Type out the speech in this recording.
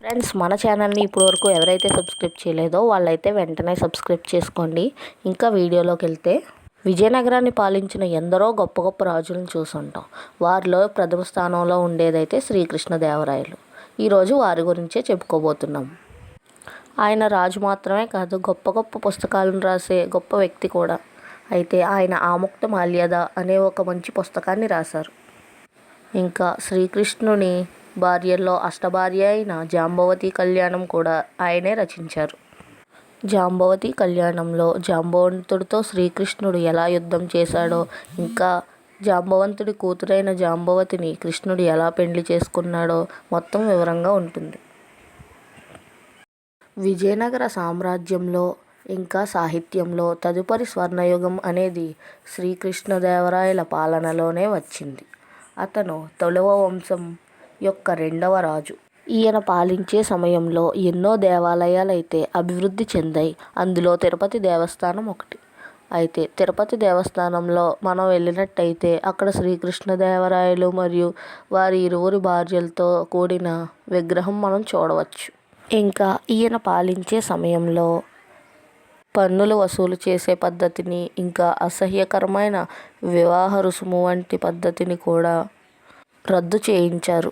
Friends, మన ఛానల్ని ఇప్పటివరకు ఎవరైతే సబ్స్క్రైబ్ చేయలేదో వాళ్ళైతే వెంటనే సబ్స్క్రైబ్ చేసుకోండి. ఇంకా వీడియోలోకి వెళ్తే, విజయనగరాన్ని పాలించిన ఎందరో గొప్ప గొప్ప రాజులను చూసుంటాం. వారిలో ప్రథమ స్థానంలో ఉండేదైతే శ్రీకృష్ణదేవరాయలు. ఈరోజు వారి గురించే చెప్పుకోబోతున్నాం. ఆయన రాజు మాత్రమే కాదు, గొప్ప గొప్ప పుస్తకాలను రాసే గొప్ప వ్యక్తి కూడా. అయితే ఆయన ఆముక్త మాల్యద అనే ఒక మంచి పుస్తకాన్ని రాశారు. ఇంకా శ్రీకృష్ణుని భార్యల్లో అష్టభార్య అయిన జాంబవతి కళ్యాణం కూడా ఆయనే రచించారు. జాంబవతి కళ్యాణంలో జాంబవంతుడితో శ్రీకృష్ణుడు ఎలా యుద్ధం చేశాడో, ఇంకా జాంబవంతుడి కూతురైన జాంబవతిని కృష్ణుడు ఎలా పెండ్లి చేసుకున్నాడో మొత్తం వివరంగా ఉంటుంది. విజయనగర సామ్రాజ్యంలో ఇంకా సాహిత్యంలో తదుపరి స్వర్ణయుగం అనేది శ్రీకృష్ణదేవరాయల పాలనలోనే వచ్చింది. అతను తొలువ వంశం యొక్క రెండవ రాజు. ఈయన పాలించే సమయంలో ఎన్నో దేవాలయాలైతే అభివృద్ధి చెందాయి. అందులో తిరుపతి దేవస్థానం ఒకటి. అయితే తిరుపతి దేవస్థానంలో మనం వెళ్ళినట్టయితే అక్కడ శ్రీకృష్ణదేవరాయలు మరియు వారి ఇరువురి భార్యలతో కూడిన విగ్రహం మనం చూడవచ్చు. ఇంకా ఈయన పాలించే సమయంలో పన్నులు వసూలు చేసే పద్ధతిని, ఇంకా అసహ్యకరమైన వివాహ రుసుము వంటి పద్ధతిని కూడా రద్దు చేయించారు.